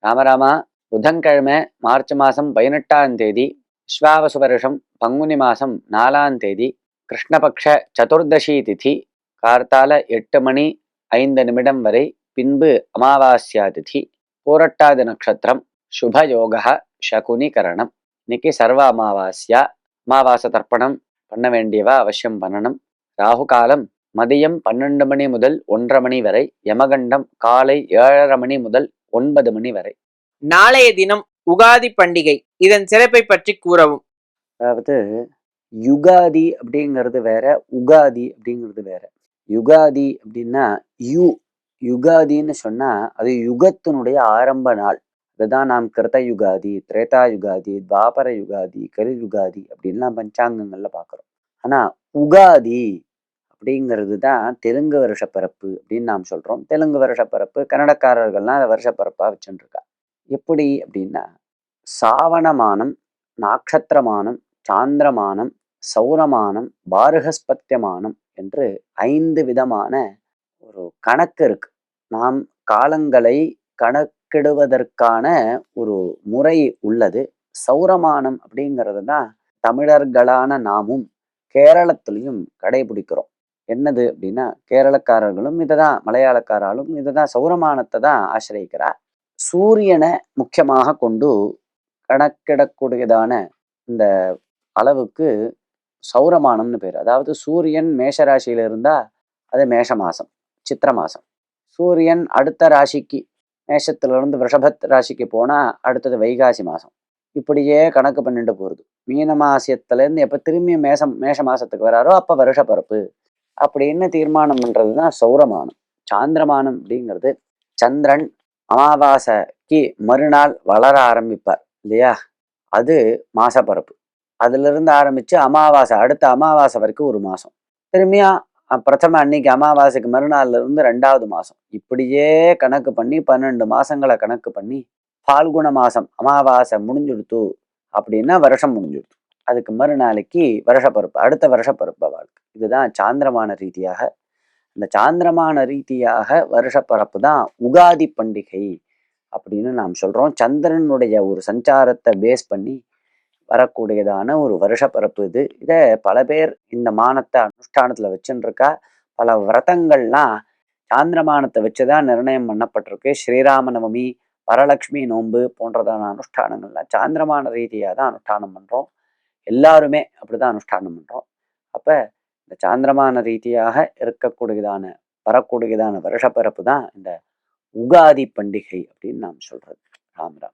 ராமராமா, புதன்கிழமை மார்ச் மாதம் 18ஆம் தேதி, விஸ்வாவசு வருஷம் பங்குனி மாதம் 4ஆம் தேதி, கிருஷ்ணபக்ஷ சதுர்தசி திதி, கார்த்தால 8 மணி 5 நிமிடம் வரை, பின்பு அமாவாஸ்யா திதி, பூரட்டாதி நட்சத்திரம், சுபயோக, சகுனி கரணம். இன்னைக்கு சர்வ அமாவாஸ்யா. அமாவாசை தர்ப்பணம் பண்ண வேண்டியவா அவசியம் பண்ணணும். ராகு காலம் மதியம் 12 மணி முதல் 1:30 மணி வரை, யமகண்டம் காலை 7:30 மணி முதல் 9 மணி வரை. நாளைய தினம் உகாதி பண்டிகை, இதன் சிறப்பை பற்றி கூறவும். அதாவது யுகாதி அப்படிங்கிறது வேற, உகாதி அப்படிங்கிறது வேற. யுகாதி அப்படின்னா யுகாதின்னு சொன்னா அது யுகத்தினுடைய ஆரம்ப நாள். அதுதான் நாம் கிருத யுகாதி, திரேதா யுகாதி, துவாபர யுகாதி, கலி யுகாதி அப்படின்லாம் பஞ்சாங்கங்கள்ல பார்க்குறோம். ஆனா உகாதி அப்படிங்கிறது தான் தெலுங்கு வருஷப்பிறப்பு அப்படின்னு நாம் சொல்றோம். தெலுங்கு வருஷப்பிறப்பு, கன்னடக்காரர்கள்லாம் அதை வருஷப்பிறப்பா வச்சுட்டு இருக்கா. எப்படி அப்படின்னா, சாவணமானம், நாட்சத்திரமானம், சாந்திரமானம், சௌரமானம், பாருகஸ்பத்தியமானம் என்று 5 விதமான ஒரு கணக்கு இருக்கு. நாம் காலங்களை கணக்கிடுவதற்கான ஒரு முறை உள்ளது. சௌரமானம் அப்படிங்கிறது தான் தமிழர்களான நாமும் கேரளத்திலையும் கடைபிடிக்கிறோம். என்னது அப்படின்னா, கேரளக்காரர்களும் இதை தான், மலையாளக்காராலும் இதை தான், சௌரமானத்தை தான் ஆசிரியக்கிறார். சூரியனை முக்கியமாக கொண்டு கணக்கிடக்கூடியதான இந்த அளவுக்கு சௌரமானம்னு பேர். அதாவது சூரியன் மேஷராசியில இருந்தா அது மேஷ மாசம், சித்திர மாசம். சூரியன் அடுத்த ராசிக்கு, மேஷத்திலிருந்து ரிஷபத் ராசிக்கு போனா அடுத்தது வைகாசி மாசம். இப்படியே கணக்கு பண்ணிட்டு போறது. மீன மாசத்துலேருந்து எப்ப திரும்பி மேஷ மாசத்துக்கு வராரோ அப்ப வருஷப்பிறப்பு அப்படின்னு தீர்மானம் பண்றதுதான் சௌரமானம். சாந்திரமானம் அப்படிங்கிறது சந்திரன் அமாவாசைக்கு மறுநாள் வளர ஆரம்பிப்பார் இல்லையா, அது மாசப்பரப்பு. அதுல இருந்து ஆரம்பிச்சு அமாவாசை, அடுத்த அமாவாசை வரைக்கும் ஒரு மாசம், திரும்பியா பிரதம அன்னைக்கு அமாவாசைக்கு மறுநாள்ல இருந்து 2வது மாசம், இப்படியே கணக்கு பண்ணி 12 மாசங்களை கணக்கு பண்ணி பால்குண மாசம் அமாவாசை முடிஞ்சுடுத்து அப்படின்னா வருஷம் முடிஞ்சுடுத்து. அதுக்கு மறுநாளைக்கு வருஷப்பருப்பு, அடுத்த வருஷப்பருப்பை வாழ்க்கை. இதுதான் சாந்திரமான ரீதியாக. இந்த சாந்திரமான ரீதியாக வருஷப்பரப்பு தான் உகாதி பண்டிகை அப்படின்னு நாம் சொல்றோம். சந்திரனுடைய ஒரு சஞ்சாரத்தை பேஸ் பண்ணி வரக்கூடியதான ஒரு வருஷப்பரப்பு இது. இதை பல பேர் இந்த மானத்தை அனுஷ்டானத்துல வச்சுன்னு இருக்கா. பல விரதங்கள்லாம் சாந்திரமானத்தை வச்சுதான் நிர்ணயம் பண்ணப்பட்டிருக்கு. ஸ்ரீராம நவமி, வரலட்சுமி நோன்பு போன்றதான அனுஷ்டானங்கள்லாம் சாந்திரமான ரீதியாக தான் அனுஷ்டானம் பண்றோம். எல்லாருமே அப்படிதான் அனுஷ்டானம் பண்றோம். அப்ப இந்த சாந்திரமான ரீதியாக இருக்கக்கூடியதான வரக்கூடியதான வருஷப்பிறப்பு தான் இந்த உகாதி பண்டிகை அப்படின்னு நாம் சொல்றது. ராம் ராம்.